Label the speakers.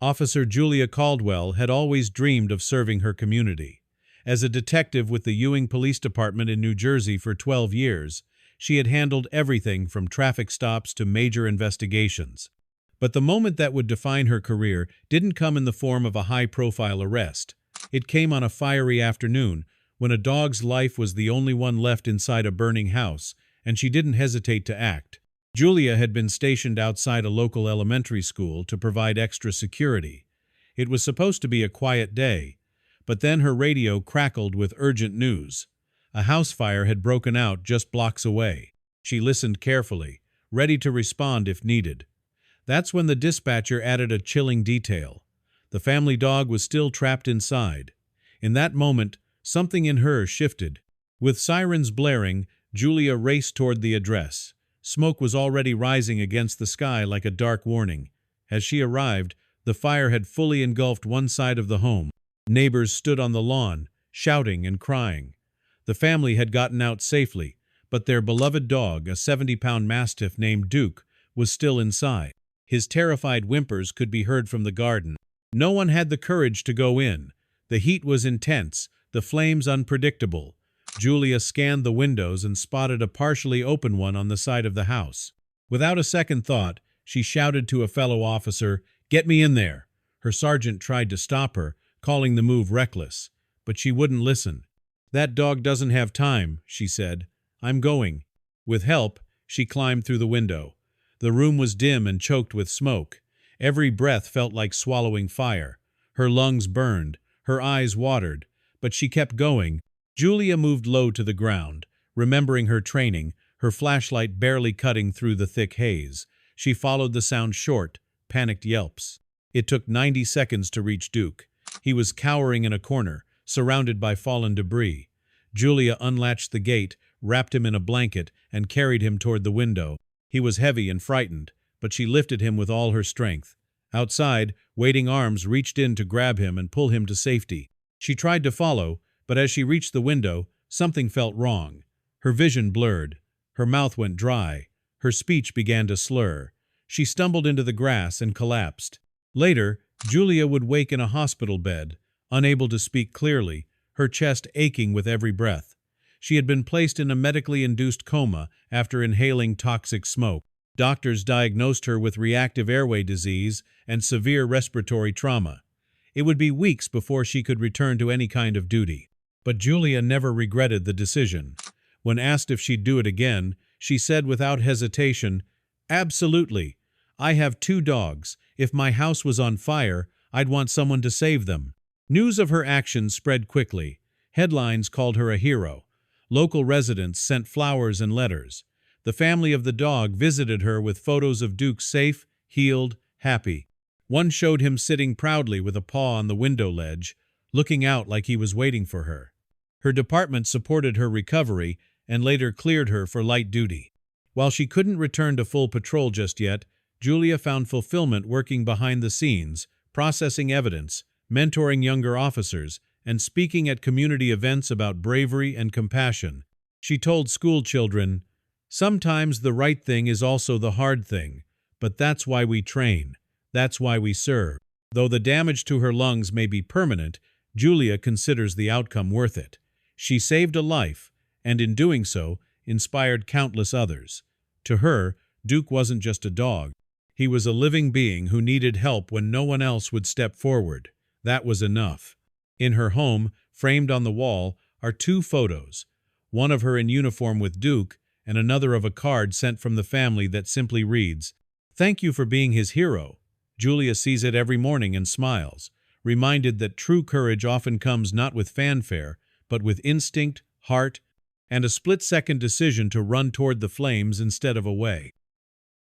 Speaker 1: Officer Julia Caldwell had always dreamed of serving her community. As a detective with the Ewing Police Department in New Jersey for 12 years, she had handled everything from traffic stops to major investigations. But the moment that would define her career didn't come in the form of a high-profile arrest. It came on a fiery afternoon, when a dog's life was the only one left inside a burning house, and she didn't hesitate to act. Julia had been stationed outside a local elementary school to provide extra security. It was supposed to be a quiet day, but then her radio crackled with urgent news. A house fire had broken out just blocks away. She listened carefully, ready to respond if needed. That's when the dispatcher added a chilling detail. The family dog was still trapped inside. In that moment, something in her shifted. With sirens blaring, Julia raced toward the address. Smoke was already rising against the sky like a dark warning. As she arrived, the fire had fully engulfed one side of the home. Neighbors stood on the lawn, shouting and crying. The family had gotten out safely, but their beloved dog, a 70-pound mastiff named Duke, was still inside. His terrified whimpers could be heard from the garden. No one had the courage to go in. The heat was intense, the flames unpredictable. Julia scanned the windows and spotted a partially open one on the side of the house. Without a second thought, she shouted to a fellow officer, "Get me in there!" Her sergeant tried to stop her, calling the move reckless, but she wouldn't listen. "That dog doesn't have time," she said. "I'm going." With help, she climbed through the window. The room was dim and choked with smoke. Every breath felt like swallowing fire. Her lungs burned, her eyes watered, but she kept going. Julia moved low to the ground, remembering her training, her flashlight barely cutting through the thick haze. She followed the sound short, panicked yelps. It took 90 seconds to reach Duke. He was cowering in a corner, surrounded by fallen debris. Julia unlatched the gate, wrapped him in a blanket, and carried him toward the window. He was heavy and frightened, but she lifted him with all her strength. Outside, waiting arms reached in to grab him and pull him to safety. She tried to follow, but as she reached the window, something felt wrong. Her vision blurred. Her mouth went dry. Her speech began to slur. She stumbled into the grass and collapsed. Later, Julia would wake in a hospital bed, unable to speak clearly, her chest aching with every breath. She had been placed in a medically induced coma after inhaling toxic smoke. Doctors diagnosed her with reactive airway disease and severe respiratory trauma. It would be weeks before she could return to any kind of duty. But Julia never regretted the decision. When asked if she'd do it again, she said without hesitation, "Absolutely. I have 2 dogs. If my house was on fire, I'd want someone to save them." News of her actions spread quickly. Headlines called her a hero. Local residents sent flowers and letters. The family of the dog visited her with photos of Duke safe, healed, happy. One showed him sitting proudly with a paw on the window ledge, looking out like he was waiting for her. Her department supported her recovery and later cleared her for light duty. While she couldn't return to full patrol just yet, Julia found fulfillment working behind the scenes, processing evidence, mentoring younger officers, and speaking at community events about bravery and compassion. She told school children, "Sometimes the right thing is also the hard thing, but that's why we train. That's why we serve." Though the damage to her lungs may be permanent, Julia considers the outcome worth it. She saved a life, and in doing so, inspired countless others. To her, Duke wasn't just a dog. He was a living being who needed help when no one else would step forward. That was enough. In her home, framed on the wall, are 2 photos, one of her in uniform with Duke, and another of a card sent from the family that simply reads, "Thank you for being his hero." Julia sees it every morning and smiles, reminded that true courage often comes not with fanfare, but with instinct, heart, and a split-second decision to run toward the flames instead of away.